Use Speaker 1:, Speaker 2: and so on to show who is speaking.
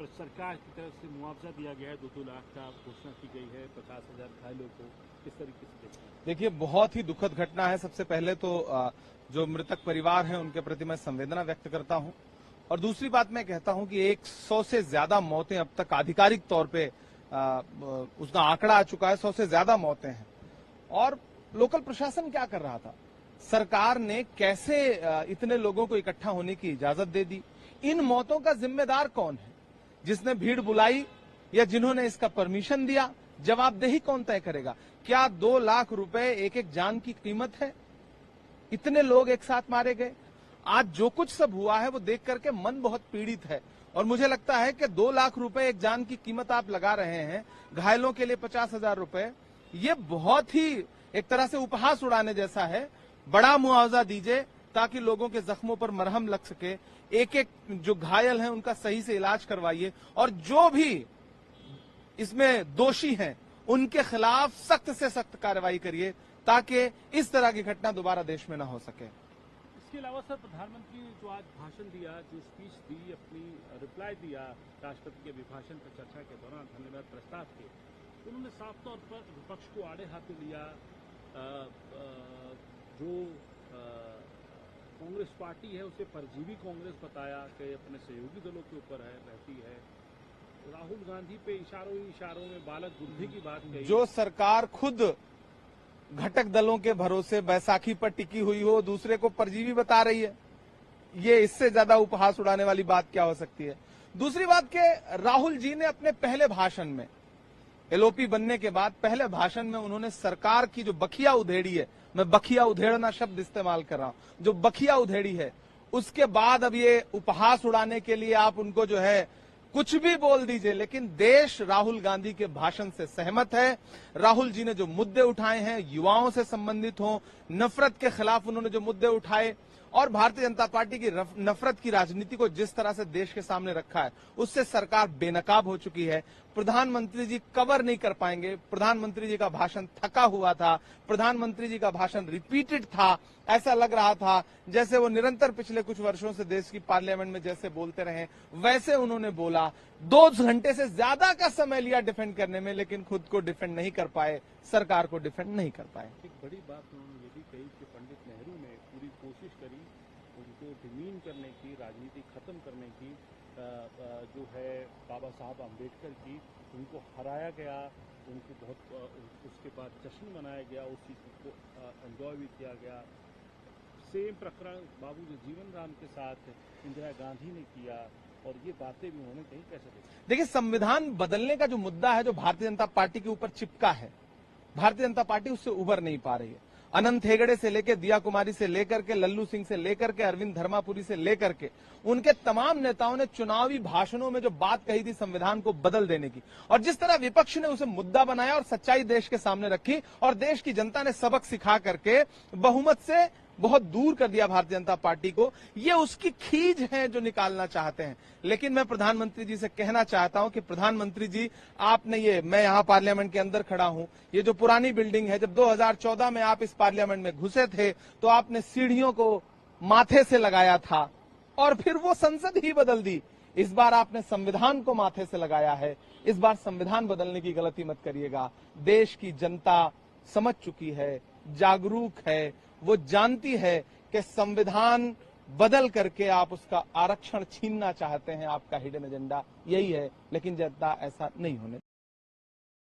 Speaker 1: सरकार की तरफ से मुआवजा दिया गया है, 2-2 लाख का घोषणा की गई है, 50,000 घायलों को, किस तरीके से देखते हैं?
Speaker 2: देखिए, बहुत ही दुखद घटना है। सबसे पहले तो जो मृतक परिवार है उनके प्रति मैं संवेदना व्यक्त करता हूं, और दूसरी बात मैं कहता हूं कि 100 से ज्यादा मौतें अब तक आधिकारिक तौर पे उसका आंकड़ा आ चुका है, 100 से ज्यादा मौतें हैं। और लोकल प्रशासन क्या कर रहा था? सरकार ने कैसे इतने लोगों को इकट्ठा होने की इजाजत दे दी? इन मौतों का जिम्मेदार कौन है? जिसने भीड़ बुलाई या जिन्होंने इसका परमिशन दिया? जवाबदेही कौन तय करेगा? क्या 2 लाख रुपए एक एक जान की कीमत है? इतने लोग एक साथ मारे गए। आज जो कुछ सब हुआ है वो देख करके मन बहुत पीड़ित है, और मुझे लगता है कि 2 लाख रुपए एक जान की कीमत आप लगा रहे हैं, घायलों के लिए 50,000 रुपए, ये बहुत ही एक तरह से उपहास उड़ाने जैसा है। बड़ा मुआवजा दीजिए ताकि लोगों के जख्मों पर मरहम लग सके, एक एक जो घायल हैं उनका सही से इलाज करवाइए, और जो भी इसमें दोषी हैं उनके खिलाफ सख्त से सख्त कार्रवाई करिए ताकि इस तरह की घटना दोबारा देश में न हो सके।
Speaker 1: इसके अलावा सर, प्रधानमंत्री ने जो आज भाषण दिया, जो स्पीच दी, अपनी रिप्लाई दिया राष्ट्रपति के अभिभाषण पर चर्चा के दौरान धन्यवाद प्रस्ताव के, उन्होंने साफ तौर पर विपक्ष को आड़े हाथों लिया। जो कांग्रेस पार्टी है उसे परजीवी कांग्रेस बताया कि अपने सहयोगी दलों के ऊपर रहती है। राहुल गांधी पे इशारों में बालक बुद्धि की बात कही।
Speaker 2: जो सरकार खुद घटक दलों के भरोसे बैसाखी पर टिकी हुई हो, दूसरे को परजीवी बता रही है, ये इससे ज्यादा उपहास उड़ाने वाली बात क्या हो सकती है? दूसरी बात के राहुल जी ने अपने पहले भाषण में, एलओपी बनने के बाद पहले भाषण में उन्होंने सरकार की जो बखिया उधेड़ी है, मैं बखिया उधेड़ना शब्द इस्तेमाल कर रहा हूं, जो बखिया उधेड़ी है, उसके बाद अब ये उपहास उड़ाने के लिए आप उनको जो है कुछ भी बोल दीजिए, लेकिन देश राहुल गांधी के भाषण से सहमत है। राहुल जी ने जो मुद्दे उठाए हैं, युवाओं से संबंधित हो, नफरत के खिलाफ उन्होंने जो मुद्दे उठाए, और भारतीय जनता पार्टी की नफरत की राजनीति को जिस तरह से देश के सामने रखा है, उससे सरकार बेनकाब हो चुकी है। प्रधानमंत्री जी कवर नहीं कर पाएंगे। प्रधानमंत्री जी का भाषण थका हुआ था, प्रधानमंत्री जी का भाषण रिपीटेड था, ऐसा लग रहा था जैसे वो निरंतर पिछले कुछ वर्षों से देश की पार्लियामेंट में जैसे बोलते रहे वैसे उन्होंने बोला। 2 घंटे से ज्यादा का समय लिया डिफेंड करने में, लेकिन खुद को डिफेंड नहीं कर पाए, सरकार को डिफेंड नहीं कर पाए।
Speaker 1: एक बड़ी बात उन्होंने ये भी कही कि पंडित नेहरू ने पूरी कोशिश करी उनको डिमीन करने की, राजनीति खत्म करने की, जो है बाबा साहब अम्बेडकर की, उनको हराया गया, उनको बहुत उसके बाद जश्न मनाया गया, उस चीज को एंजॉय भी किया गया। सेम प्रकरण बाबू जगजीवन राम के साथ इंदिरा गांधी ने किया, और ये बातें भी उन्होंने कहीं कैसे देखी?
Speaker 2: देखिए, संविधान बदलने का जो मुद्दा है, जो भारतीय जनता पार्टी के ऊपर चिपका है, भारतीय जनता पार्टी उससे उबर नहीं पा रही है। अनंत हेगड़े से लेकर, दिया कुमारी से लेकर के, लल्लू सिंह से लेकर के, अरविंद धर्मापुरी से लेकर के, उनके तमाम नेताओं ने चुनावी भाषणों में जो बात कही थी संविधान को बदल देने की, और जिस तरह विपक्ष ने उसे मुद्दा बनाया और सच्चाई देश के सामने रखी, और देश की जनता ने सबक सिखा करके बहुमत से बहुत दूर कर दिया भारतीय जनता पार्टी को, ये उसकी खीज है जो निकालना चाहते हैं। लेकिन मैं प्रधानमंत्री जी से कहना चाहता हूं कि प्रधानमंत्री जी, आपने ये, मैं यहां पार्लियामेंट के अंदर खड़ा हूं, ये जो पुरानी बिल्डिंग है, जब 2014 में आप इस पार्लियामेंट में घुसे थे तो आपने सीढ़ियों को माथे से लगाया था और फिर वो संसद ही बदल दी। इस बार आपने संविधान को माथे से लगाया है, इस बार संविधान बदलने की गलती मत करिएगा। देश की जनता समझ चुकी है, जागरूक है, वो जानती है कि संविधान बदल करके आप उसका आरक्षण छीनना चाहते हैं, आपका हिडन एजेंडा यही है, लेकिन जनता ऐसा नहीं होने